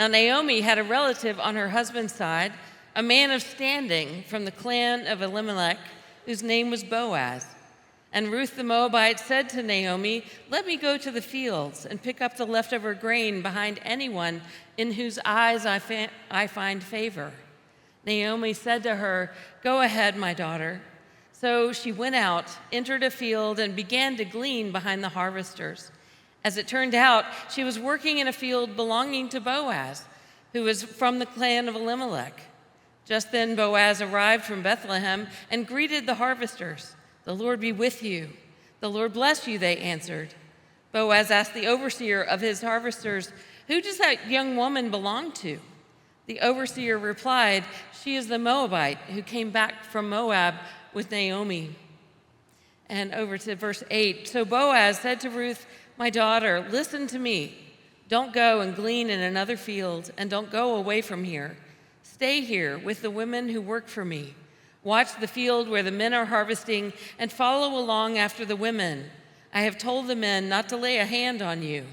Now Naomi had a relative on her husband's side, a man of standing from the clan of Elimelech, whose name was Boaz. And Ruth the Moabite said to Naomi, "Let me go to the fields and pick up the leftover grain behind anyone in whose eyes I find favor." Naomi said to her, "Go ahead, my daughter." So she went out, entered a field, and began to glean behind the harvesters. As it turned out, she was working in a field belonging to Boaz, who was from the clan of Elimelech. Just then Boaz arrived from Bethlehem and greeted the harvesters. "The Lord be with you." "The Lord bless you," they answered. Boaz asked the overseer of his harvesters, "Who does that young woman belong to?" The overseer replied, "She is the Moabite who came back from Moab with Naomi." And over to verse 8. So Boaz said to Ruth, "My daughter, listen to me. Don't go and glean in another field, and don't go away from here. Stay here with the women who work for me. Watch the field where the men are harvesting and follow along after the women. I have told the men not to lay a hand on you.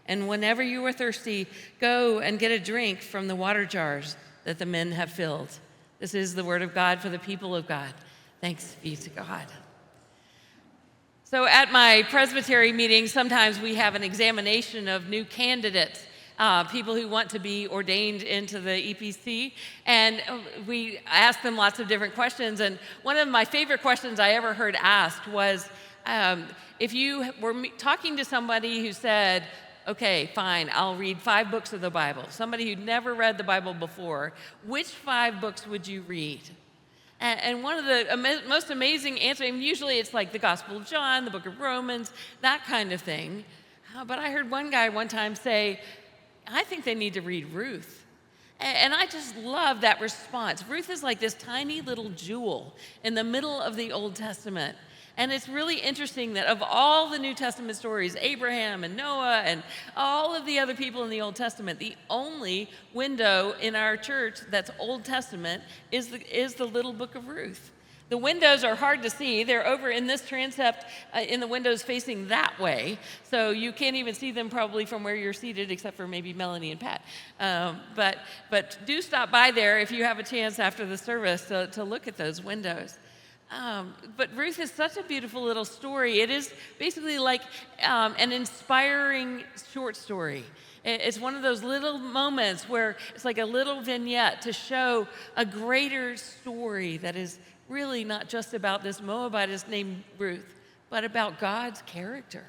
And whenever you are thirsty, go and get a drink from the water jars that the men have filled." This is the word of God for the people of God. Thanks be to God. So at my presbytery meetings, sometimes we have an examination of new candidates, people who want to be ordained into the EPC, and we ask them lots of different questions. And one of my favorite questions I ever heard asked was, if you were talking to somebody who said, "Okay, fine, I'll read 5 books of the Bible," somebody who'd never read the Bible before, which 5 books would you read? And one of the most amazing answers, I mean, usually it's like the Gospel of John, the book of Romans, that kind of thing. But I heard one guy one time say, "I think they need to read Ruth." And I just love that response. Ruth is like this tiny little jewel in the middle of the Old Testament. And it's really interesting that of all the New Testament stories, Abraham and Noah and all of the other people in the Old Testament, the only window in our church that's Old Testament is the little book of Ruth. The windows are hard to see. They're over in this transept in the windows facing that way. So you can't even see them probably from where you're seated, except for maybe Melanie and Pat. But do stop by there if you have a chance after the service to look at those windows. But Ruth is such a beautiful little story. It is basically like an inspiring short story. It's one of those little moments where it's like a little vignette to show a greater story that is really not just about this Moabitess named Ruth, but about God's character.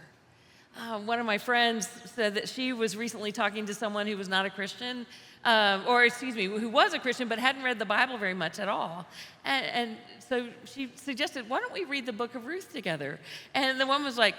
One of my friends said that she was recently talking to someone who was not a Christian, who was a Christian but hadn't read the Bible very much at all. And so she suggested, "Why don't we read the book of Ruth together?" And the woman was like,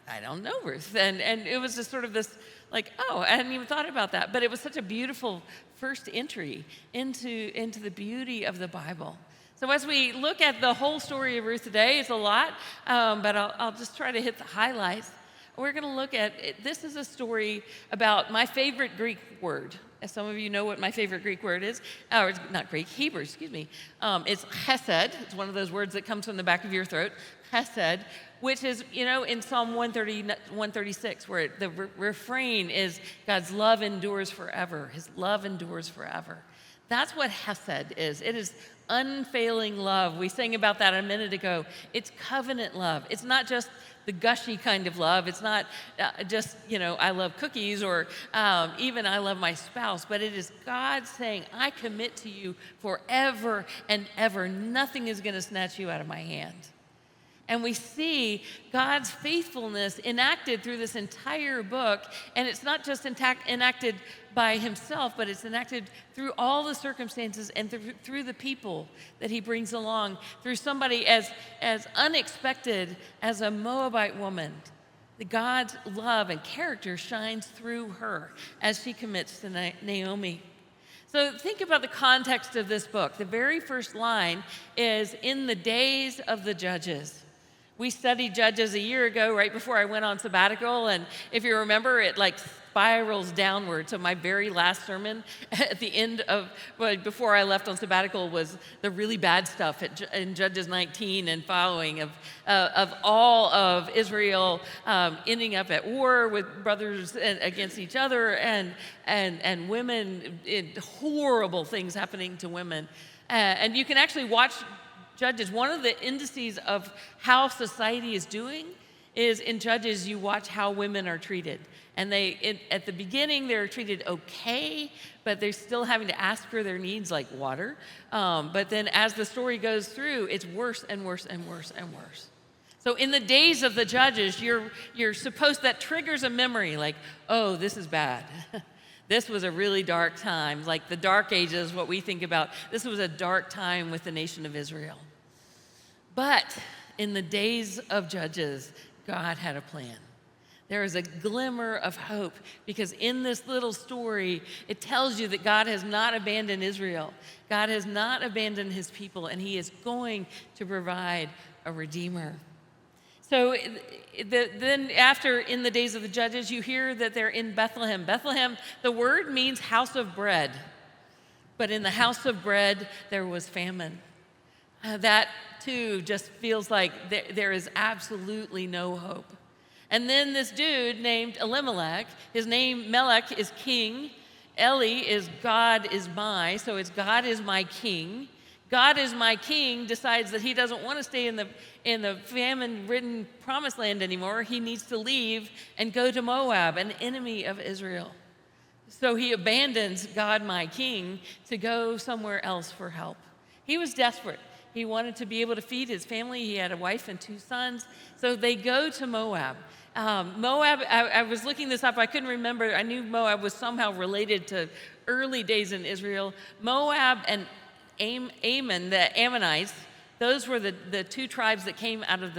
"I don't know Ruth." And it was just sort of this, like, oh, I hadn't even thought about that. But it was such a beautiful first entry into the beauty of the Bible. So as we look at the whole story of Ruth today, it's a lot, but I'll just try to hit the highlights. We're going to look at, this is a story about my favorite Greek word. As some of you know what my favorite Greek word is, or it's not Greek, Hebrew, excuse me. It's chesed. It's one of those words that comes from the back of your throat, chesed, which is, in Psalm 136, where the refrain is, God's love endures forever. His love endures forever. That's what hesed is. It is unfailing love. We sang about that a minute ago. It's covenant love. It's not just the gushy kind of love. It's not just, I love cookies or even I love my spouse, but it is God saying, I commit to you forever and ever. Nothing is going to snatch you out of my hand. And we see God's faithfulness enacted through this entire book. And it's not just enacted by himself, but it's enacted through all the circumstances and through the people that he brings along, through somebody as unexpected as a Moabite woman. God's love and character shines through her as she commits to Naomi. So think about the context of this book. The very first line is, in the days of the judges. We studied Judges a year ago, right before I went on sabbatical, and if you remember, it spirals downward. So my very last sermon at the end of, well, before I left on sabbatical, was the really bad stuff in Judges 19 and following of all of Israel ending up at war with brothers against each other, and women, horrible things happening to women. And you can actually watch Judges. One of the indices of how society is doing is in Judges, you watch how women are treated. And at the beginning, they're treated okay, but they're still having to ask for their needs like water. But then as the story goes through, it's worse and worse and worse and worse. So in the days of the Judges, you're supposed, that triggers a memory like, oh, this is bad. This was a really dark time, like the Dark Ages, what we think about. This was a dark time with the nation of Israel. But in the days of Judges, God had a plan. There is a glimmer of hope, because in this little story, it tells you that God has not abandoned Israel. God has not abandoned his people, and he is going to provide a redeemer. So then after, in the days of the Judges, you hear that they're in Bethlehem. Bethlehem, the word means house of bread. But in the house of bread, there was famine. That too just feels like there is absolutely no hope. And then this dude named Elimelech, his name Melech is king. Eli is God is my, so it's God is my king. God is my king decides that he doesn't want to stay in the famine-ridden promised land anymore. He needs to leave and go to Moab, an enemy of Israel. So he abandons God, my king, to go somewhere else for help. He was desperate. He wanted to be able to feed his family. He had a wife and 2 sons. So they go to Moab. Moab, I was looking this up. I couldn't remember. I knew Moab was somehow related to early days in Israel. Moab and Ammon, the Ammonites, those were the 2 tribes that came out of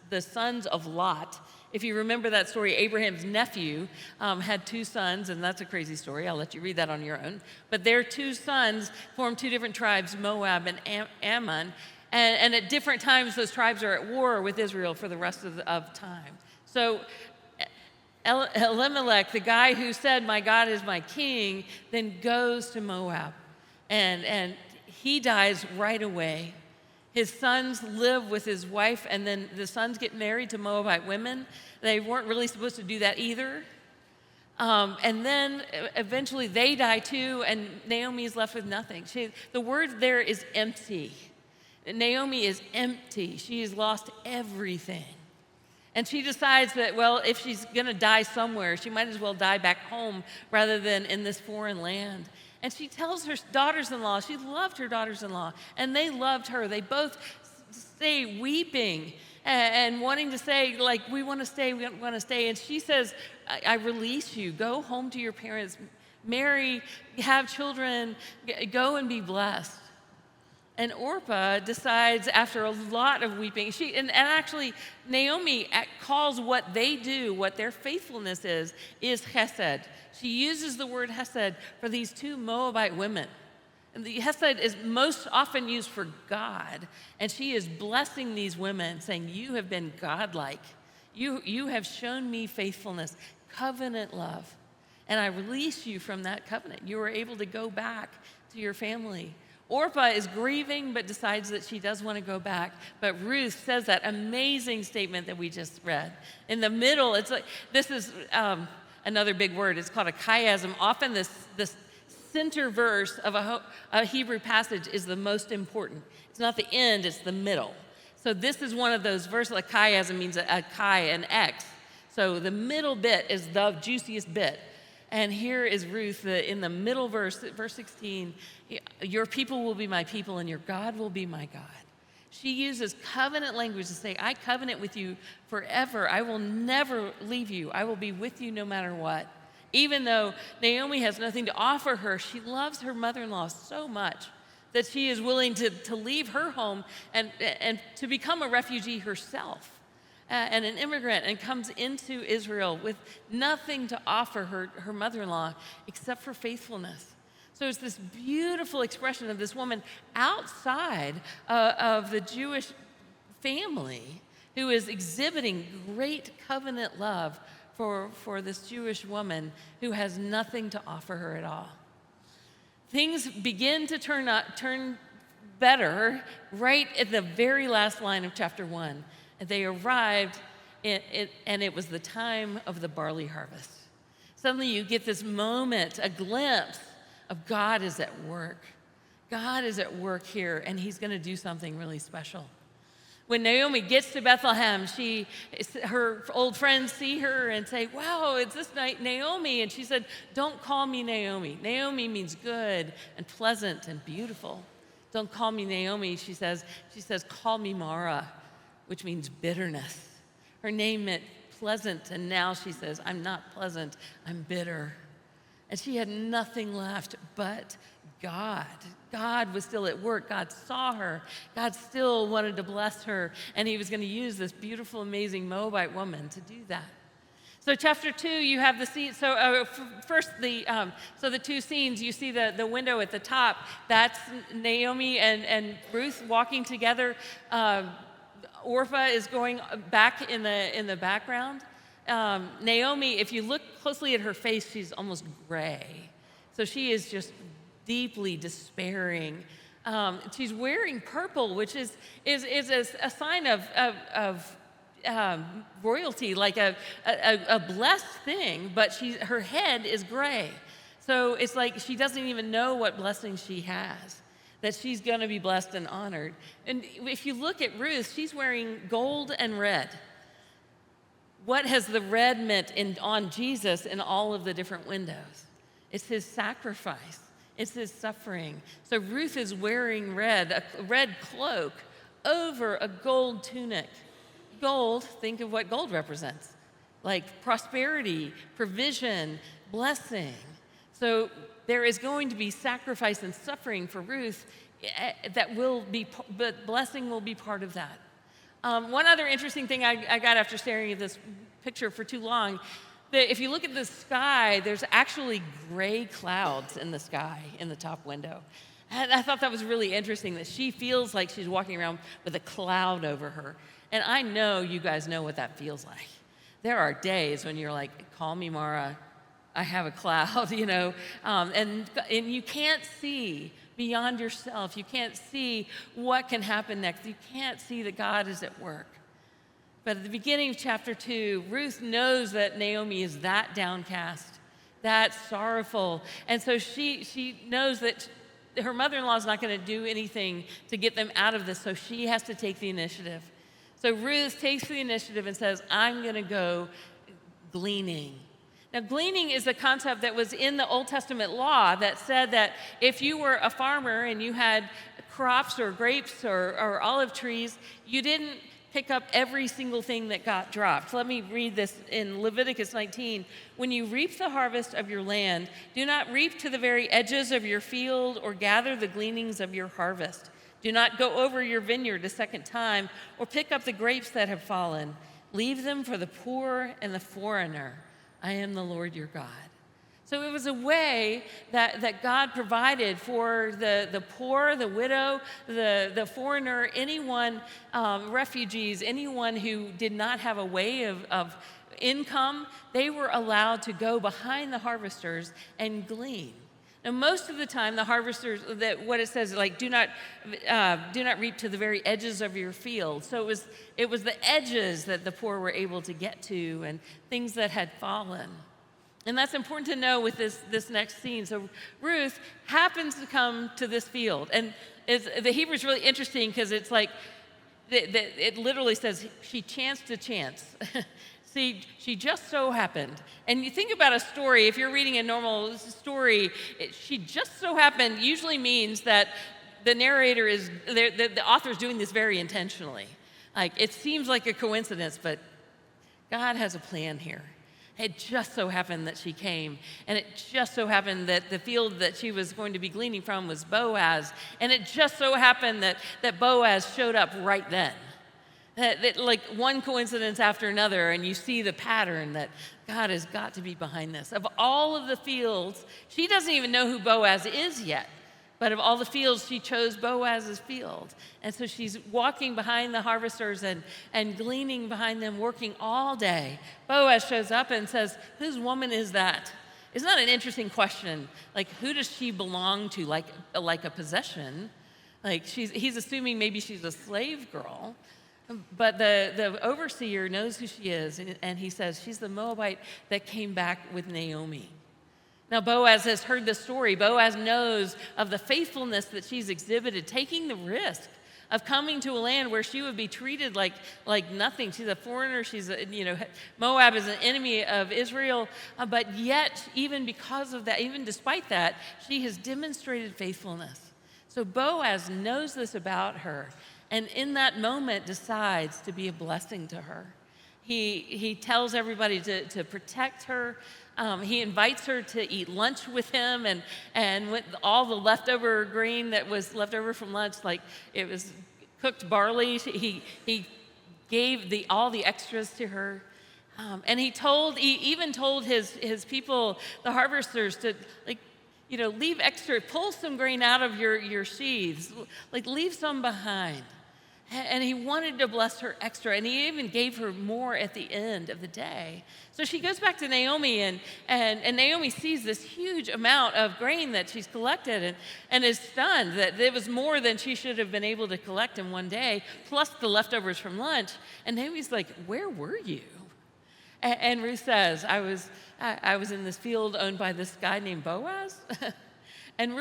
the sons of Lot. If you remember that story, Abraham's nephew had 2 sons, and that's a crazy story. I'll let you read that on your own. But their 2 sons formed 2 different tribes, Moab and Ammon. And at different times, those tribes are at war with Israel for the rest of time. So Elimelech, the guy who said, my God is my king, then goes to Moab. And he dies right away. His sons live with his wife, and then the sons get married to Moabite women. They weren't really supposed to do that either. And then eventually they die too, and Naomi is left with nothing. The word there is empty. Naomi is empty. She has lost everything. And she decides that, well, if she's going to die somewhere, she might as well die back home rather than in this foreign land. And she tells her daughters-in-law, she loved her daughters-in-law, and they loved her. They both stay weeping and wanting to say, like, we want to stay, we want to stay. And she says, I release you. Go home to your parents, marry, have children, go and be blessed. And Orpah decides, after a lot of weeping, and actually Naomi calls what they do, what their faithfulness is chesed. She uses the word hesed for these 2 Moabite women. And the hesed is most often used for God. And she is blessing these women, saying, you have been godlike. You have shown me faithfulness, covenant love. And I release you from that covenant. You are able to go back to your family. Orpah is grieving, but decides that she does want to go back. But Ruth says that amazing statement that we just read. In the middle, it's like, this is another big word. It's called a chiasm. Often this center verse of a Hebrew passage is the most important. It's not the end, it's the middle. So this is one of those verses. A chiasm means a chi, an X. So the middle bit is the juiciest bit. And here is Ruth in the middle verse, verse 16, your people will be my people and your God will be my God. She uses covenant language to say, I covenant with you forever. I will never leave you. I will be with you no matter what. Even though Naomi has nothing to offer her, she loves her mother-in-law so much that she is willing to leave her home and to become a refugee herself. And an immigrant, and comes into Israel with nothing to offer her mother-in-law except for faithfulness. So it's this beautiful expression of this woman outside of the Jewish family who is exhibiting great covenant love for this Jewish woman who has nothing to offer her at all. Things begin to turn better right at the very last line of chapter 1. They arrived, and it was the time of the barley harvest. Suddenly you get this moment, a glimpse of God is at work. God is at work here, and he's going to do something really special. When Naomi gets to Bethlehem, her old friends see her and say, wow, it's this night Naomi. And she said, don't call me Naomi. Naomi means good and pleasant and beautiful. Don't call me Naomi, she says, call me Mara, which means bitterness. Her name meant pleasant, and now she says, I'm not pleasant, I'm bitter. And she had nothing left but God. God was still at work. God saw her. God still wanted to bless her, and he was going to use this beautiful, amazing Moabite woman to do that. So chapter 2, you have the scene. So first, the two scenes. You see the window at the top. That's Naomi and Ruth walking together. Orpah is going back in the background. Naomi, if you look closely at her face, she's almost gray. So she is just deeply despairing. She's wearing purple, which is a sign of royalty, like a blessed thing, but her head is gray. So it's like she doesn't even know what blessing she has, that she's going to be blessed and honored. And if you look at Ruth, she's wearing gold and red. What has the red meant on Jesus in all of the different windows? It's his sacrifice. It's his suffering. So Ruth is wearing red, a red cloak over a gold tunic. Gold, think of what gold represents, like prosperity, provision, blessing. So there is going to be sacrifice and suffering for Ruth but blessing will be part of that. One other interesting thing I got after staring at this picture for too long, that if you look at the sky, there's actually gray clouds in the sky in the top window. And I thought that was really interesting, that she feels like she's walking around with a cloud over her. And I know you guys know what that feels like. There are days when you're like, call me Mara, I have a cloud, and you can't see beyond yourself. You can't see what can happen next. You can't see that God is at work. But at the beginning of chapter 2, Ruth knows that Naomi is that downcast, that sorrowful. And so she knows that her mother-in-law is not going to do anything to get them out of this, so she has to take the initiative. So Ruth takes the initiative and says, I'm going to go gleaning. Now, gleaning is a concept that was in the Old Testament law that said that if you were a farmer and you had crops or grapes or olive trees, you didn't pick up every single thing that got dropped. Let me read this in Leviticus 19. When you reap the harvest of your land, do not reap to the very edges of your field or gather the gleanings of your harvest. Do not go over your vineyard a second time or pick up the grapes that have fallen. Leave them for the poor and the foreigner. I am the Lord your God. So it was a way that God provided for the poor, the widow, the foreigner, anyone, refugees, anyone who did not have a way of income. They were allowed to go behind the harvesters and glean. Now, most of the time, the harvesters, what it says, like, do not reap to the very edges of your field. So it was the edges that the poor were able to get to and things that had fallen. And that's important to know with this next scene. So Ruth happens to come to this field. And the Hebrew is really interesting because it's like, it literally says she chanced to chance. See, she just so happened. And you think about a story, if you're reading a normal story, she just so happened usually means that the narrator the author is doing this very intentionally. Like, it seems like a coincidence, but God has a plan here. It just so happened that she came, and it just so happened that the field that she was going to be gleaning from was Boaz, and it just so happened that Boaz showed up right then. That like one coincidence after another, and you see the pattern that God has got to be behind this. Of all of the fields, she doesn't even know who Boaz is yet. But of all the fields, she chose Boaz's field. And so she's walking behind the harvesters and gleaning behind them, working all day. Boaz shows up and says, whose woman is that? Isn't that an interesting question? Like, who does she belong to? Like a possession? Like, he's assuming maybe she's a slave girl. But the overseer knows who she is, and he says, she's the Moabite that came back with Naomi. Now, Boaz has heard the story. Boaz knows of the faithfulness that she's exhibited, taking the risk of coming to a land where she would be treated like nothing. She's a foreigner. Moab is an enemy of Israel. But yet, even because of that, even despite that, she has demonstrated faithfulness. So Boaz knows this about her, and in that moment decides to be a blessing to her. He tells everybody to protect her. He invites her to eat lunch with him, and with all the leftover grain that was left over from lunch, like it was cooked barley, he gave all the extras to her. And he even told his people, the harvesters, to leave extra, pull some grain out of your sheaves, leave some behind. And he wanted to bless her extra, and he even gave her more at the end of the day. So she goes back to Naomi, and Naomi sees this huge amount of grain that she's collected and is stunned that it was more than she should have been able to collect in one day, plus the leftovers from lunch. And Naomi's like, where were you? And Ruth says, I was in this field owned by this guy named Boaz. And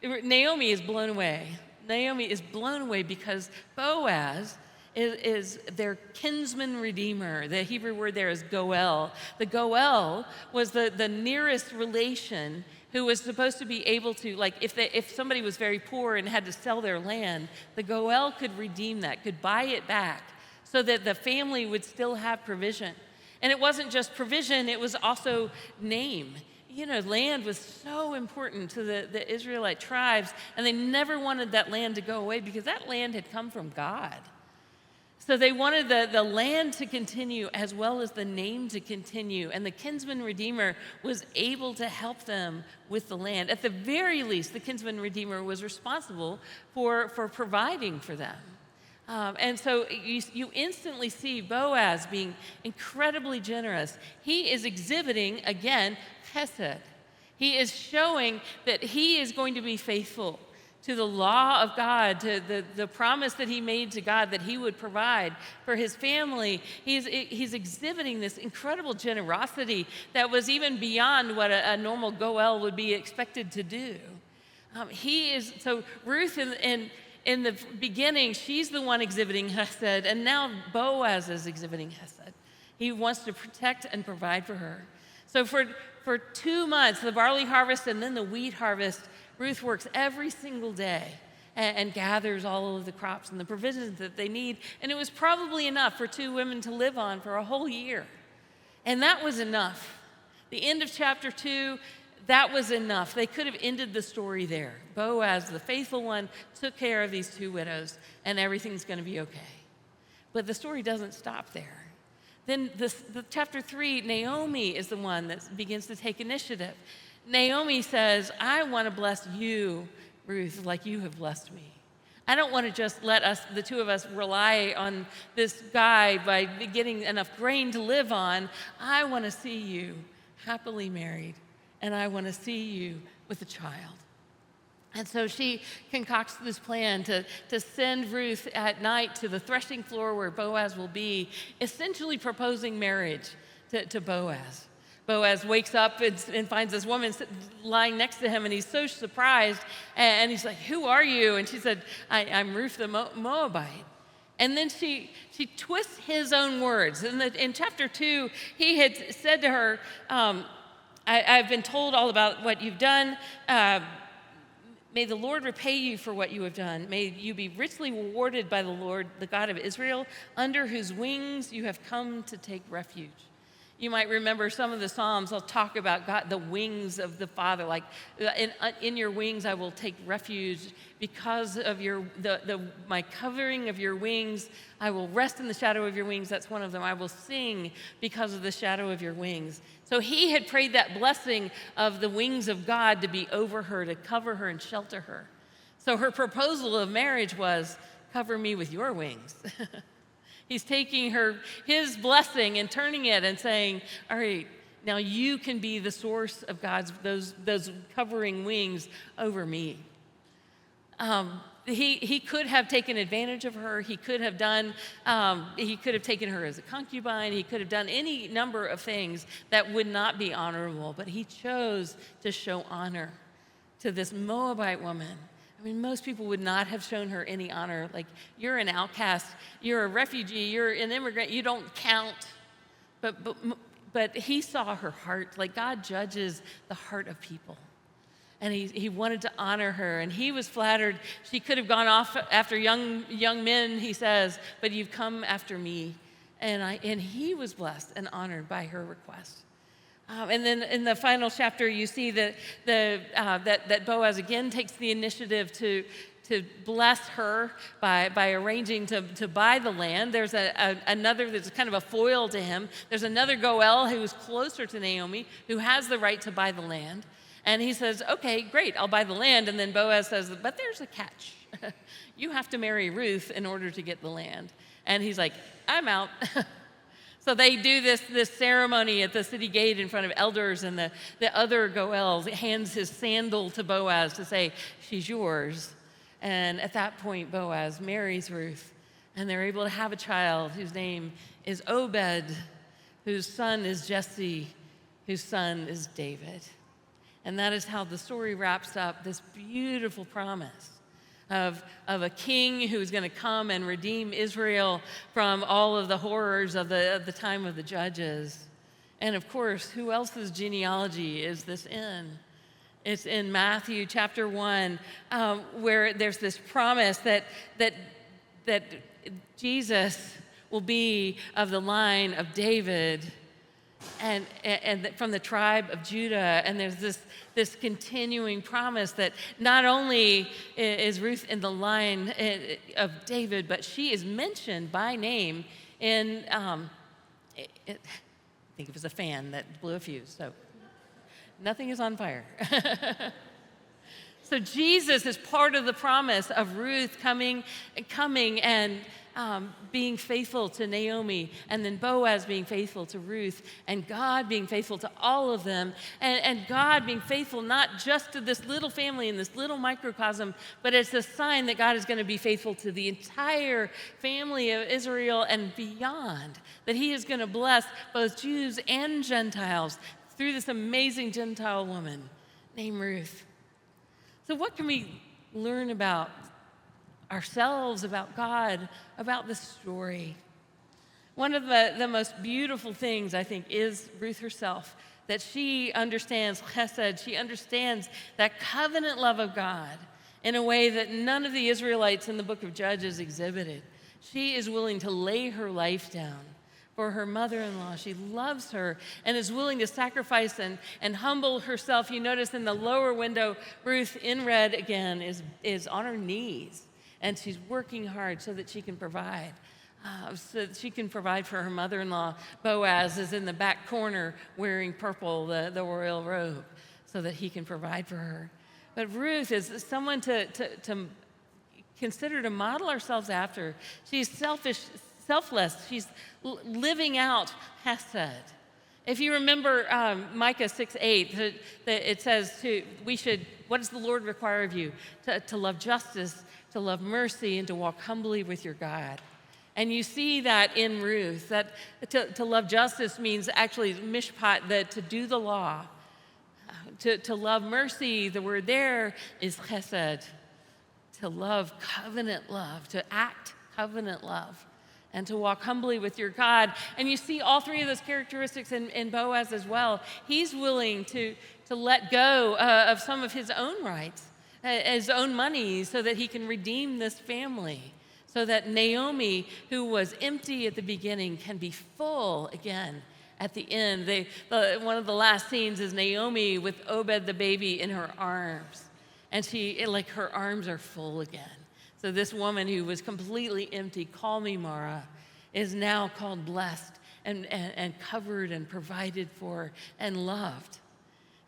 Naomi is blown away. Naomi is blown away because Boaz is their kinsman redeemer. The Hebrew word there is goel. The goel was the nearest relation who was supposed to be able to, if somebody was very poor and had to sell their land, the goel could redeem that, could buy it back so that the family would still have provision. And it wasn't just provision, it was also name. Land was so important to the Israelite tribes, and they never wanted that land to go away because that land had come from God. So they wanted the land to continue as well as the name to continue, and the kinsman redeemer was able to help them with the land. At the very least, the kinsman redeemer was responsible for providing for them. And so you instantly see Boaz being incredibly generous. He is exhibiting, again, chesed. He is showing that he is going to be faithful to the law of God, to the promise that he made to God that he would provide for his family. He's exhibiting this incredible generosity that was even beyond what a normal goel would be expected to do. So Ruth in the beginning, she's the one exhibiting chesed, and now Boaz is exhibiting chesed. He wants to protect and provide for her. So for 2 months, the barley harvest and then the wheat harvest, Ruth works every single day and gathers all of the crops and the provisions that they need. And it was probably enough for 2 women to live on for a whole year. And that was enough. The end of chapter 2, that was enough. They could have ended the story there. Boaz, the faithful one, took care of these 2 widows, and everything's going to be okay. But the story doesn't stop there. Then the chapter 3, Naomi is the one that begins to take initiative. Naomi says, I want to bless you, Ruth, like you have blessed me. I don't want to just let the 2 of us, rely on this guy by getting enough grain to live on. I want to see you happily married, and I want to see you with a child. And so she concocts this plan to send Ruth at night to the threshing floor where Boaz will be, essentially proposing marriage to Boaz. Boaz wakes up and finds this woman lying next to him, and he's so surprised, and he's like, who are you? And she said, I'm Ruth the Moabite. And then she twists his own words. In chapter 2, he had said to her, I've been told all about what you've done. May the Lord repay you for what you have done. May you be richly rewarded by the Lord, the God of Israel, under whose wings you have come to take refuge. You might remember some of the Psalms will talk about God, the wings of the Father, like in your wings I will take refuge because of my covering of your wings. I will rest in the shadow of your wings. That's one of them. I will sing because of the shadow of your wings. So he had prayed that blessing of the wings of God to be over her, to cover her and shelter her. So her proposal of marriage was, cover me with your wings. He's taking his blessing and turning it and saying, all right, now you can be the source of God's, those covering wings over me. He could have taken advantage of her. He could have taken her as a concubine. He could have done any number of things that would not be honorable, but he chose to show honor to this Moabite woman. I mean, most people would not have shown her any honor. Like, you're an outcast, you're a refugee, you're an immigrant, you don't count. But he saw her heart. Like, God judges the heart of people. And he wanted to honor her, and he was flattered. She could have gone off after young men, he says, but you've come after me. And he was blessed and honored by her request. And then in the final chapter, you see that Boaz again takes the initiative to bless her by arranging to buy the land. There's another that's kind of a foil to him. There's another Goel who's closer to Naomi who has the right to buy the land. And he says, okay, great, I'll buy the land. And then Boaz says, but there's a catch. You have to marry Ruth in order to get the land. And he's like, I'm out. So they do this ceremony at the city gate in front of elders, and the other Goel hands his sandal to Boaz to say, she's yours. And at that point, Boaz marries Ruth, and they're able to have a child whose name is Obed, whose son is Jesse, whose son is David. And that is how the story wraps up, this beautiful promise of a king who's going to come and redeem Israel from all of the horrors of the time of the judges. And of course, who else's genealogy is this in? It's in Matthew chapter 1, where there's this promise that Jesus will be of the line of David and from the tribe of Judah. And there's this continuing promise that not only is Ruth in the line of David, but she is mentioned by name in, I think it was a fan that blew a fuse, so nothing is on fire. So Jesus is part of the promise of Ruth coming and being faithful to Naomi, and then Boaz being faithful to Ruth, and God being faithful to all of them, and God being faithful not just to this little family in this little microcosm, but it's a sign that God is going to be faithful to the entire family of Israel and beyond, that he is going to bless both Jews and Gentiles through this amazing Gentile woman named Ruth. So what can we learn about ourselves, about God, about this story? One of the most beautiful things, I think, is Ruth herself, that she understands chesed, she understands that covenant love of God in a way that none of the Israelites in the book of Judges exhibited. She is willing to lay her life down for her mother-in-law. She loves her and is willing to sacrifice and humble herself. You notice in the lower window, Ruth, in red again, is on her knees. And she's working hard so that she can provide. So that she can provide for her mother-in-law. Boaz is in the back corner wearing purple, the royal robe, so that he can provide for her. But Ruth is someone to consider to model ourselves after. She's selfless. She's living out chesed. If you remember Micah 6:8, it says what does the Lord require of you? To love justice, to love mercy, and to walk humbly with your God. And you see that in Ruth, that to love justice means actually mishpat, that to do the law. To love mercy, the word there is chesed. To love covenant love, to act covenant love, and to walk humbly with your God. And you see all three of those characteristics in Boaz as well. He's willing to let go of some of his own rights, his own money, so that he can redeem this family, so that Naomi, who was empty at the beginning, can be full again at the end. One of the last scenes is Naomi with Obed the baby in her arms. And her arms are full again. So this woman who was completely empty, call me Mara, is now called blessed and covered and provided for and loved.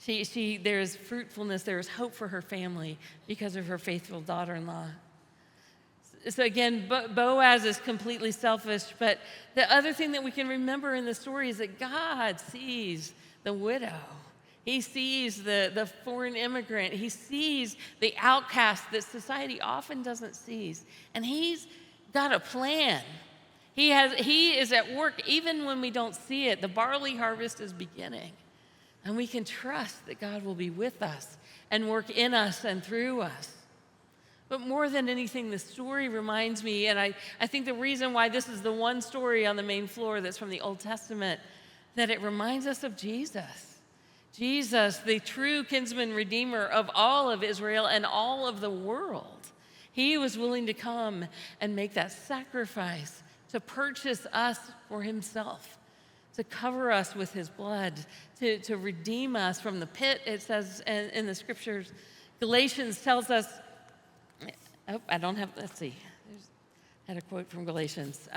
There's fruitfulness, there's hope for her family because of her faithful daughter-in-law. So again, Boaz is completely selfish, but the other thing that we can remember in the story is that God sees the widow. He sees the foreign immigrant. He sees the outcast that society often doesn't see. And he's got a plan. He is at work even when we don't see it. The barley harvest is beginning. And we can trust that God will be with us and work in us and through us. But more than anything, the story reminds me, and I think the reason why this is the one story on the main floor that's from the Old Testament, that it reminds us of Jesus. Jesus, the true kinsman redeemer of all of Israel and all of the world. He was willing to come and make that sacrifice to purchase us for himself, to cover us with his blood, to redeem us from the pit. It says in the scriptures, Galatians tells us, let's see. I had a quote from Galatians.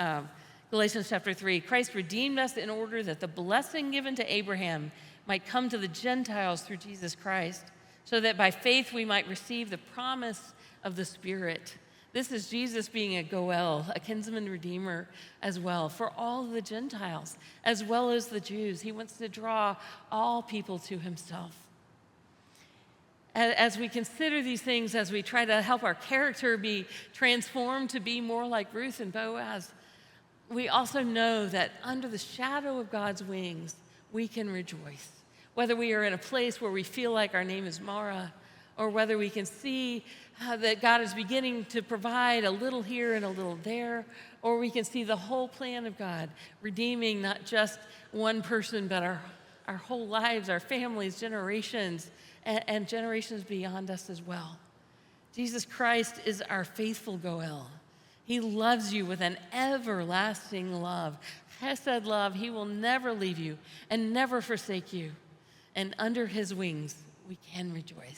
Galatians chapter 3, Christ redeemed us in order that the blessing given to Abraham might come to the Gentiles through Jesus Christ, so that by faith we might receive the promise of the Spirit. This is Jesus being a Goel, a kinsman redeemer as well, for all of the Gentiles, as well as the Jews. He wants to draw all people to himself. As we consider these things, as we try to help our character be transformed to be more like Ruth and Boaz, we also know that under the shadow of God's wings, we can rejoice. Whether we are in a place where we feel like our name is Mara, or whether we can see that God is beginning to provide a little here and a little there, or we can see the whole plan of God, redeeming not just one person, but our whole lives, our families, generations, and generations beyond us as well. Jesus Christ is our faithful Goel. He loves you with an everlasting love. Chesed love, he will never leave you and never forsake you. And under his wings, we can rejoice.